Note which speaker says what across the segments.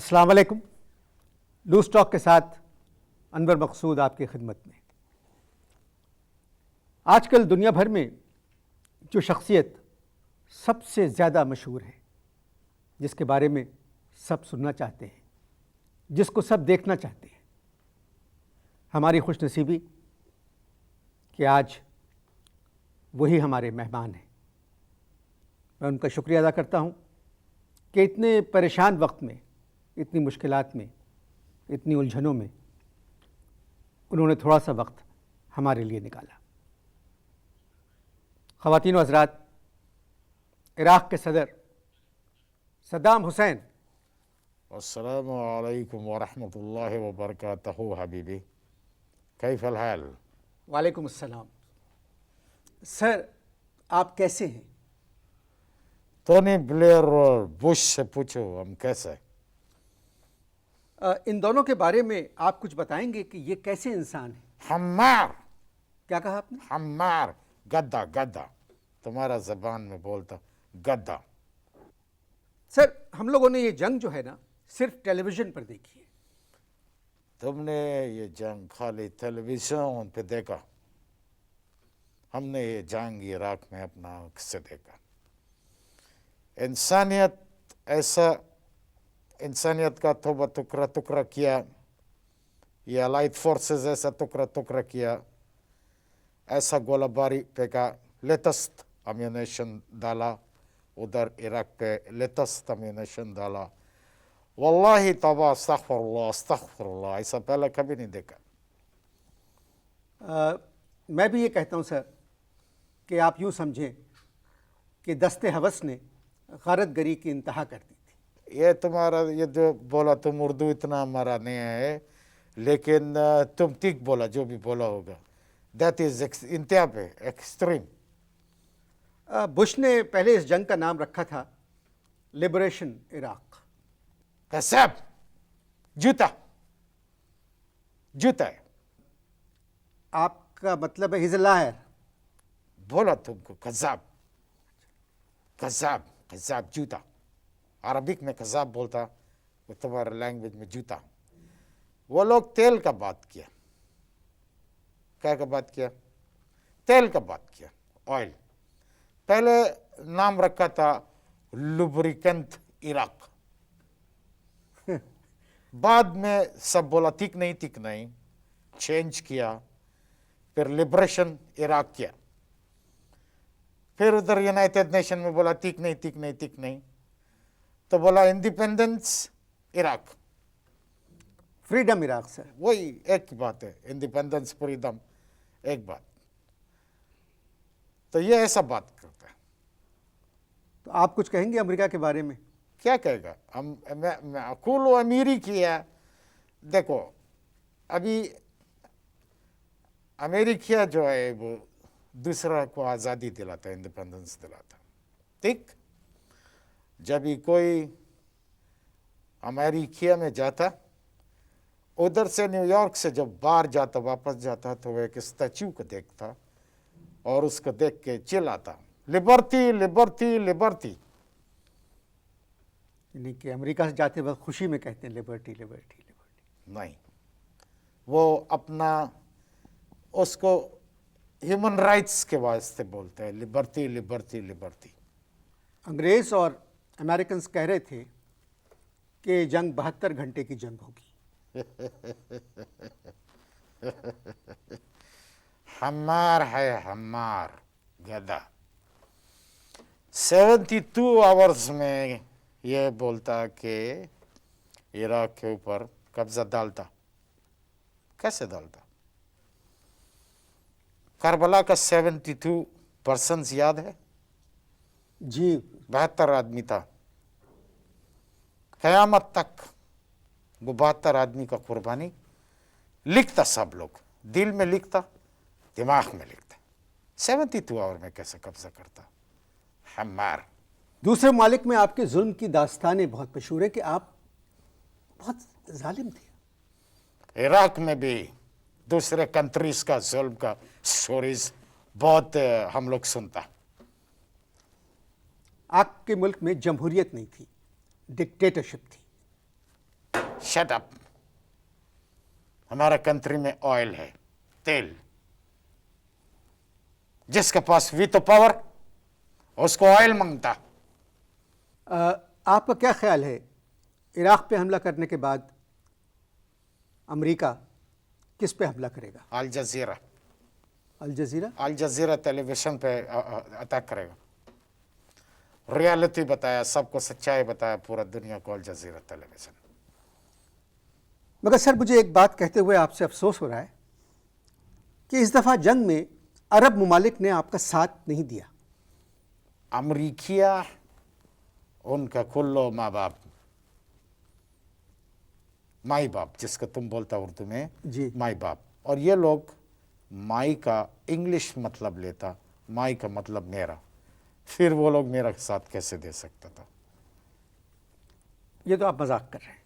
Speaker 1: السلام علیکم. Loose talk کے ساتھ انور مقصود آپ کی خدمت میں. آج کل دنیا بھر میں جو شخصیت سب سے زیادہ مشہور ہے، جس کے بارے میں سب سننا چاہتے ہیں، جس کو سب دیکھنا چاہتے ہیں، ہماری خوش نصیبی کہ آج وہی ہمارے مہمان ہیں. میں ان کا شکریہ ادا کرتا ہوں کہ اتنے پریشان وقت میں، اتنی مشکلات میں، اتنی الجھنوں میں انہوں نے تھوڑا سا وقت ہمارے لیے نکالا. خواتین و حضرات، عراق کے صدر صدام حسین.
Speaker 2: السلام علیکم ورحمۃ اللہ وبرکاتہ حبیبی، کیف الحال؟
Speaker 1: وعلیکم السلام. سر، آپ کیسے ہیں؟
Speaker 2: ٹونی بلیئر اور بش سے پوچھو ہم کیسے.
Speaker 1: ان دونوں کے بارے میں آپ کچھ بتائیں گے کہ یہ کیسے انسان ہیں؟
Speaker 2: حمار.
Speaker 1: کیا کہا آپ نے؟
Speaker 2: حمار، گدا گدا، تمہارا زبان میں بولتا گدا.
Speaker 1: سر، ہم لوگوں نے یہ جنگ جو ہے نا صرف ٹیلی ویژن پر دیکھی ہے.
Speaker 2: تم نے یہ جنگ خالی ٹیلی ویژن پہ دیکھا، ہم نے یہ جنگ عراق میں اپنا آنکھ سے دیکھا. انسانیت کا توبہ ٹکڑا کیا، یہ الائٹ فورسز ایسا ٹکڑا کیا، ایسا گولہ باری پھینکا، لیٹسٹ امیونیشن ڈالا ادھر عراق پہ، لیٹسٹ امیونیشن ڈالا. واللہ توبہ، استغفر اللہ، ایسا پہلے کبھی نہیں دیکھا.
Speaker 1: میں بھی یہ کہتا ہوں سر کہ آپ یوں سمجھیں کہ دست ہوس نے غارت گری کی انتہا کر دی تھی.
Speaker 2: یہ تمہارا یہ جو بولا تم اردو اتنا ہمارا نہیں ہے، لیکن تم ٹھیک بولا جو بھی بولا ہوگا. دیٹ از انتہا پہ ایکسٹریم.
Speaker 1: بش نے پہلے اس جنگ کا نام رکھا تھا لبریشن عراق.
Speaker 2: کذاب، جوتا ہے.
Speaker 1: آپ کا مطلب ہے ہز لائر.
Speaker 2: بولا تم کو کذاب، کذاب جوتا. عربک میں کذاب بولتا، وہ تمہارا لینگویج میں جوتا. وہ لوگ تیل کا بات کیا. کیا کا بات کیا؟ تیل کا بات کیا، آئل. پہلے نام رکھا تھا لوبریکنٹ عراق، بعد میں سب بولا ٹھیک نہیں، چینج کیا، پھر لبریشن عراق کیا. پھر ادھر یونائٹڈ نیشن میں بولا ٹھیک نہیں، تو بولا انڈیپینڈنس عراق،
Speaker 1: فریڈم عراق. سر
Speaker 2: وہی ایک بات ہے، انڈیپینڈنس فریڈم ایک بات. تو یہ ایسا بات کرتا ہے.
Speaker 1: تو آپ کچھ کہیں گے امریکہ کے بارے میں؟
Speaker 2: کیا کہے گا؟ اقول امیری کیا. دیکھو، ابھی امریکہ جو ہے وہ دوسرا کو آزادی دلاتا ہے، انڈیپینڈنس دلاتا. ٹھیک، جب بھی کوئی امریکہ میں جاتا، ادھر سے نیو یارک سے جب باہر جاتا، واپس جاتا، تو وہ ایک اسٹیچو کو دیکھتا اور اس کو دیکھ کے چلاتا، لبرٹی لبرٹی لبرٹی.
Speaker 1: یعنی کہ امریکہ سے جاتے وقت خوشی میں کہتے ہیں لبرٹی لبرٹی لبرٹی.
Speaker 2: نہیں، وہ اپنا اس کو ہیومن رائٹس کے واسطے بولتے ہیں، لبرٹی لبرٹی لبرٹی. انگریز
Speaker 1: اور امریکنز کہہ رہے تھے کہ جنگ 72 گھنٹے کی جنگ ہوگی.
Speaker 2: حمار ہے، حمار، گدا. 72 آورز میں یہ بولتا کہ عراق کے اوپر قبضہ ڈالتا. کیسے ڈالتا؟ کربلا کا 72 پرسنز یاد ہے؟
Speaker 1: جی.
Speaker 2: 72 آدمی تھا. قیامت تک وہ 72 آدمی کا قربانی لکھتا، سب لوگ دل میں لکھتا، دماغ میں لکھتا. 72 آور میں کیسے قبضہ کرتا؟ حمار.
Speaker 1: دوسرے ممالک میں آپ کے ظلم کی داستانیں بہت مشہور ہے کہ آپ بہت ظالم تھے.
Speaker 2: عراق میں بھی دوسرے کنٹریز کا ظلم کا سٹوریز بہت ہم لوگ سنتا.
Speaker 1: آپ کے ملک میں جمہوریت نہیں تھی، ڈکٹیٹرشپ تھی.
Speaker 2: Shut up. हमारा कंट्री में ऑयल है, तेल। जिसके पास वीटो पावर उसको ऑयल मांगता।
Speaker 1: आपका क्या ख्याल है इराक़ पे हमला करने के बाद अमेरिका किस पे हमला करेगा?
Speaker 2: अल जजीरा।
Speaker 1: अल जजीरा?
Speaker 2: अल जजीरा टेलीविजन पे अटैक करेगा। रियलिटी बताया, सबको सच्चाई बताया, पूरा दुनिया को अल जजीरा टेलीविजन।
Speaker 1: मगर सर मुझे एक बात कहते हुए आपसे अफसोस हो रहा है कि इस दफ़ा जंग में अरब ममालिक ने आपका साथ नहीं दिया।
Speaker 2: अमरीकिया उनका कुल्लो माँ बाप, माई बाप जिसका तुम बोलता उर्दू में
Speaker 1: जी।
Speaker 2: माई बाप, और ये लोग माई का इंग्लिश मतलब लेता, माई का मतलब मेरा, फिर वो लोग मेरा साथ कैसे दे सकता था?
Speaker 1: ये तो आप मजाक कर रहे हैं।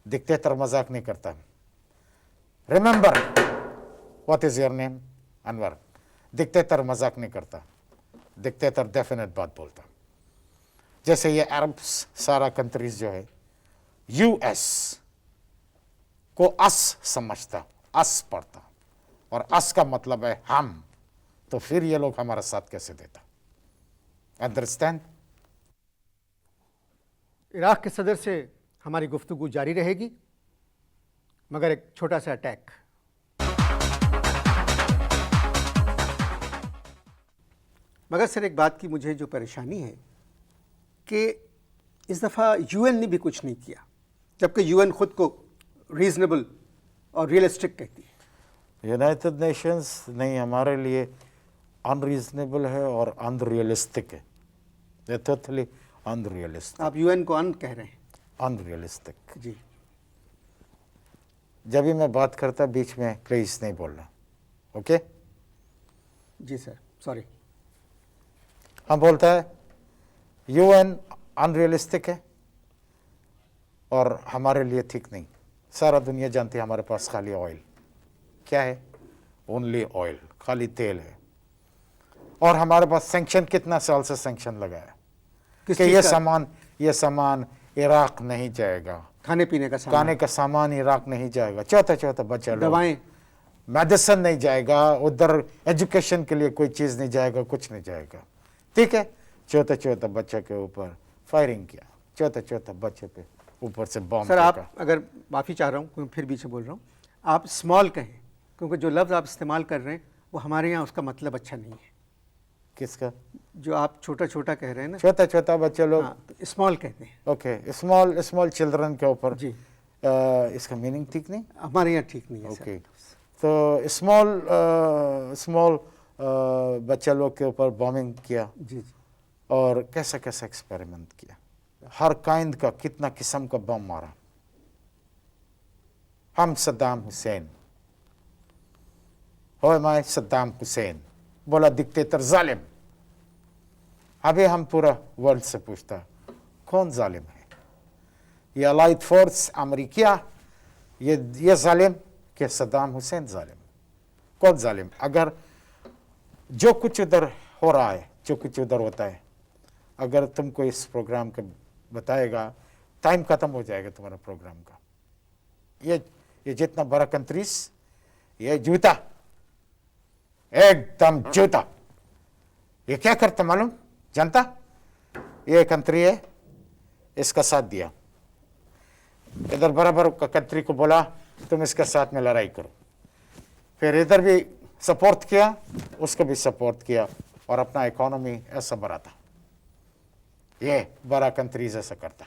Speaker 2: डिक्टेटर मजाक नहीं करता। Remember what is your name? Anwar. Dictator मजाक नहीं करता, डिक्टेटर डेफिनेट बात बोलता। जैसे ये अरब सारा कंट्रीज जो है, यूएस को अस समझता, अस पढ़ता, और अस का मतलब है हम, तो फिर ये लोग हमारा साथ कैसे देता? अंडरस्टैंड?
Speaker 1: इराक़ के सदर से हमारी गुफ्तगू जारी रहेगी, मगर एक छोटा सा अटैक। मगर सर एक बात की मुझे जो परेशानी है कि इस दफ़ा यूएन ने भी कुछ नहीं किया, जबकि यूएन खुद को रीजनेबल और रियलिस्टिक कहती है।
Speaker 2: यूनाइटेड नेशंस नहीं, हमारे लिए अनरीजनेबल है और अनरियलिस्टिक है। ये टोटली अनरियलिस्टिक।
Speaker 1: आप यूएन को अन कह रहे हैं?
Speaker 2: अनरियलिस्टिक।
Speaker 1: जी।
Speaker 2: जब भी मैं बात करता बीच में प्लीज नहीं बोलना, ओके?
Speaker 1: जी सर, सॉरी।
Speaker 2: हम बोलता है यूएन अनरियलिस्टिक है और हमारे लिए ठीक नहीं। सारा दुनिया जानती है हमारे पास खाली ऑयल, क्या है? ओनली ऑयल, खाली तेल है। और हमारे पास सैंक्शन, कितना साल से सैंक्शन लगा है कि ये सामान इराक नहीं जाएगा,
Speaker 1: खाने पीने का
Speaker 2: सामान इराक नहीं जाएगा, चौथा बच्चा लोग,
Speaker 1: दवाएं,
Speaker 2: मेडिसिन नहीं जाएगा उधर, एजुकेशन के लिए कोई चीज़ नहीं जाएगा, कुछ नहीं जाएगा, ठीक है? चौथा बच्चे के ऊपर फायरिंग किया, चौथा बच्चे पे ऊपर से बॉम्ब।
Speaker 1: सर आप, अगर माफ़ी चाह रहा हूँ क्योंकि फिर बीच में बोल रहा हूँ, आप स्मॉल कहें, क्योंकि जो लफ्ज़ आप इस्तेमाल कर रहे हैं वो हमारे यहाँ उसका मतलब अच्छा नहीं है।
Speaker 2: किसका?
Speaker 1: जो आप छोटा कह रहे हैं ना,
Speaker 2: छोटा बच्चे लोग,
Speaker 1: हाँ, तो स्मॉल कहते हैं।
Speaker 2: ओके, स्मॉल चिल्ड्रन के ऊपर
Speaker 1: जी।
Speaker 2: इसका मीनिंग ठीक नहीं?
Speaker 1: हमारे यहाँ ठीक नहीं है
Speaker 2: ओके।
Speaker 1: सर।
Speaker 2: तो स्मॉल बच्चे लोग के ऊपर बॉम्बिंग किया।
Speaker 1: जी।
Speaker 2: और कैसा एक्सपेरिमेंट किया, हर काइंड का, कितना किस्म का बम मारा। हम सद्दाम हुसैन, हो मैं सद्दाम हुसैन, बोला डिक्टेटर जालिम। अभी हम पूरा वर्ल्ड से पूछता कौन जालिम है? ये अलाइड फोर्स अमेरिका, ये जालिम कि सद्दाम हुसैन जालिम? कौन जालिम? अगर जो कुछ उधर हो रहा है, जो कुछ उधर होता है, अगर तुमको इस प्रोग्राम का बताएगा, टाइम खत्म हो जाएगा तुम्हारा प्रोग्राम का। ये जितना बड़ा कंट्रीज, ये जूता, एकदम जूता। ये क्या करता मालूम? जानता? ये कंट्री है, इसका साथ दिया। इधर बराबर कंट्री को बोला तुम इसके साथ में लड़ाई करो, फिर इधर भी सपोर्ट किया, उसको भी सपोर्ट किया, और अपना इकोनॉमी ऐसा बढ़ाता। ये बड़ा कंट्रीज ऐसा करता।